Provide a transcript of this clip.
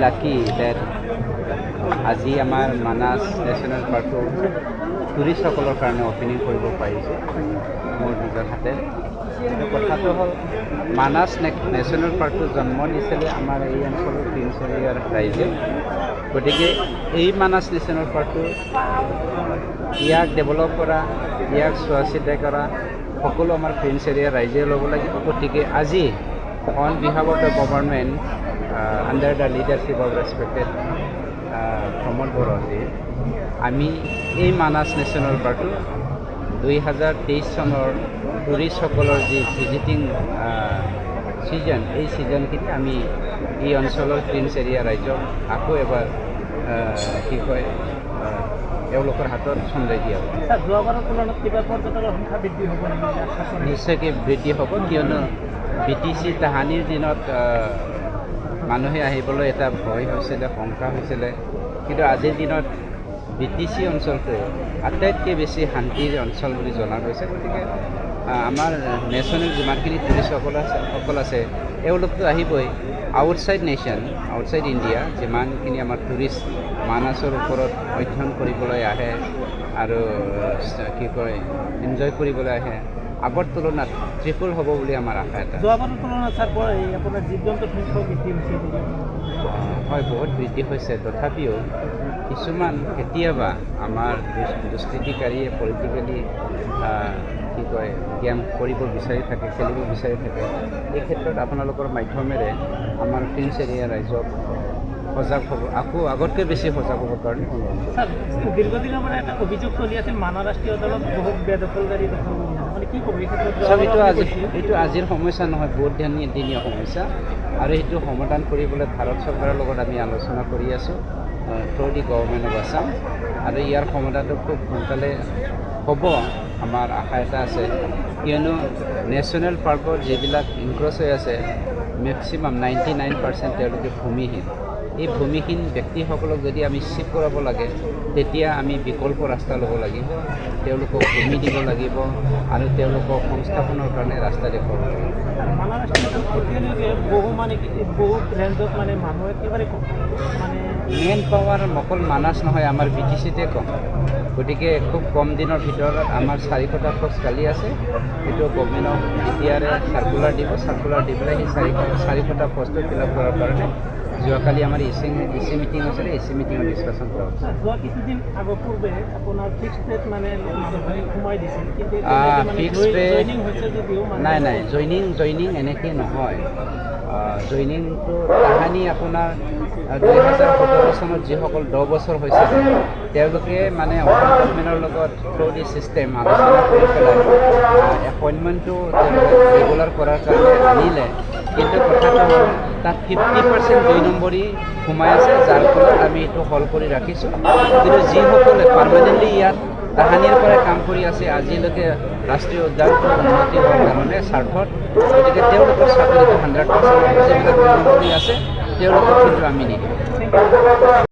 Lucky that আজি আমাৰ Manas national পাৰ্কটো টুৰিষ্টসকলৰ কাৰণে অপেনিং কৰিব পাৰিছোঁ মোৰ নিজৰ হাতে। কিন্তু কথাটো হ'ল মানাস নেশ্যনেল পাৰ্কটো জন্ম দিছিলে আমাৰ এই অঞ্চলৰ প্ৰিন্স এৰিয়াৰ ৰাইজে। গতিকে এই মানাস নেশ্যনেল পাৰ্কটো ইয়াক ডেভেলপ কৰা, ইয়াক চোৱা চিতা কৰা সকলো আমাৰ প্ৰিন্স এৰিয়াৰ ৰাইজে ল'ব লাগিব। গতিকে আজি on behalf of the government under the leadership of respected Pramod Boroji, আমি এই মানাস নেশ্যনেল পাৰ্কটো 2023 চনৰ টুৰিষ্টসকলৰ যি ভিজিটিং ছিজন, এই ছিজনখিনি আমি এই অঞ্চলৰ প্ৰিন্স এৰিয়া ৰাইজক আকৌ এবাৰ কি কয় তেওঁলোকৰ হাতত চন্দাই দিয়া হ'ব। নিশ্চয়কৈ বৃদ্ধি হ'ব, কিয়নো BTC তাহানিৰ দিনত মানুহে আহিবলৈ এটা ভয় হৈছিলে, শংকা হৈছিলে, কিন্তু আজিৰ দিনত BTC অঞ্চলটো আটাইতকৈ বেছি শান্তিৰ অঞ্চল বুলি জনা গৈছে। গতিকে আমাৰ নেশ্যনেল যিমানখিনি টুৰিষ্টসকল আছে এওঁলোকতো আহিবই। আউটছাইড নেশ্যন, আউটছাইড ইণ্ডিয়া যিমানখিনি আমাৰ টুৰিষ্ট মানাসৰ ওপৰত অধ্যয়ন কৰিবলৈ আহে আৰু কি কয় এনজয় কৰিবলৈ আহে, আগৰ তুলনাত ট্ৰিপল হ'ব বুলি আমাৰ আশা এটা। যোৱাবাৰৰ তুলনাত ছাৰ আপোনাৰ জীৱ জন্তুৰ সংখ্যাও বৃদ্ধি হৈছে। হয়, বহুত বৃদ্ধি হৈছে। তথাপিও কিছুমান কেতিয়াবা আমাৰ দুষ্কৃতিকাৰীয়ে পলিটিকেলি কি কয় গেম কৰিব বিচাৰি থাকে, খেলিব বিচাৰি থাকে। এই ক্ষেত্ৰত আপোনালোকৰ মাধ্যমেৰে আমাৰ প্ৰিন্স এৰিয়া ৰাইজক সজাগ হ'ব, আকৌ আগতকৈ বেছি সজাগ হ'বৰ কাৰণে অনুৰোধ। দীৰ্ঘদিনৰ পৰা এটা অভিযোগ চলি আছিল মানাহ ৰাষ্ট্ৰীয় উদ্যানত বহুত বেদখলকাৰী দখল কৰি আছে, মানে কি ক'ব এই ক্ষেত্ৰত? এইটো আজিৰ সমস্যা নহয়, বহুত দিনীয়া সমস্যা, আৰু সেইটো সমাধান কৰিবলৈ ভাৰত চৰকাৰৰ লগত আমি আলোচনা কৰি আছোঁ through the government of Assam, আৰু ইয়াৰ সমাধানটো খুব সোনকালে হ'ব আমাৰ আশা এটা আছে। কিয়নো নেশ্যনেল পাৰ্কত যিবিলাক ইনক্ৰচ হৈ আছে মেক্সিমাম 99% তেওঁলোকে ভূমিহীন। এই ভূমিহীন ব্যক্তিসকলক যদি আমি চিফ কৰাব লাগে, তেতিয়া আমি বিকল্প ৰাস্তা ল'ব লাগিব, তেওঁলোকক ভূমি দিব লাগিব আৰু তেওঁলোকক সংস্থাপনৰ কাৰণে ৰাস্তা দেখুৱাব লাগিব। মেইন পাৱাৰ অকল মানাস নহয়, আমাৰ BTCতে কম। গতিকে খুব কম দিনৰ ভিতৰত আমাৰ 400টা পোষ্ট খালী আছে। এইটো গভৰ্ণমেণ্ট অফ ইণ্ডিয়াৰে চাৰ্কুলাৰ দি পেলাই সেই 400টা পোষ্টটো ফিল আপ কৰাৰ কাৰণে যোৱাকালি আমাৰ ইচি মিটিং হৈছিলে, ইচি মিটিঙত ডিছকাশ্যন কৰা হৈছে। যোৱা কিছুদিন আগৰ পূৰ্বে আপোনাৰ ফিক্স ৰেট মানে সোমাই দিছিল, কিন্তু নাই জইনিং এনেকৈ নহয়। জইনিংটো তাহানি আপোনাৰ 2017 চনত যিসকল 10 বছৰ হৈছিলে তেওঁলোকে মানে অসম গভৰ্ণমেণ্টৰ লগত থ্ৰু দি ছিষ্টেম আলোচনা কৰি পেলাই এপইণ্টমেণ্টটো তেওঁলোকে ৰেগুলাৰ কৰাৰ কাৰণে আনিলে। কিন্তু কথাটো হ'ল তাত 50% 2 নম্বৰী সোমাই আছে, যাৰ ফলত আমি এইটো হল কৰি ৰাখিছোঁ। কিন্তু যিসকলে পাৰ্মানেণ্টলি ইয়াত তাহানিৰ পৰাই কাম কৰি আছে আজিলৈকে ৰাষ্ট্ৰীয় উদ্যানটো উন্নতি হোৱাৰ কাৰণে স্বাৰ্থত, গতিকে তেওঁলোকৰ চাকৰিটো 100% যিবিলাক 2 নম্বৰী আছে তেওঁলোকক কিন্তু আমি নিদিওঁ।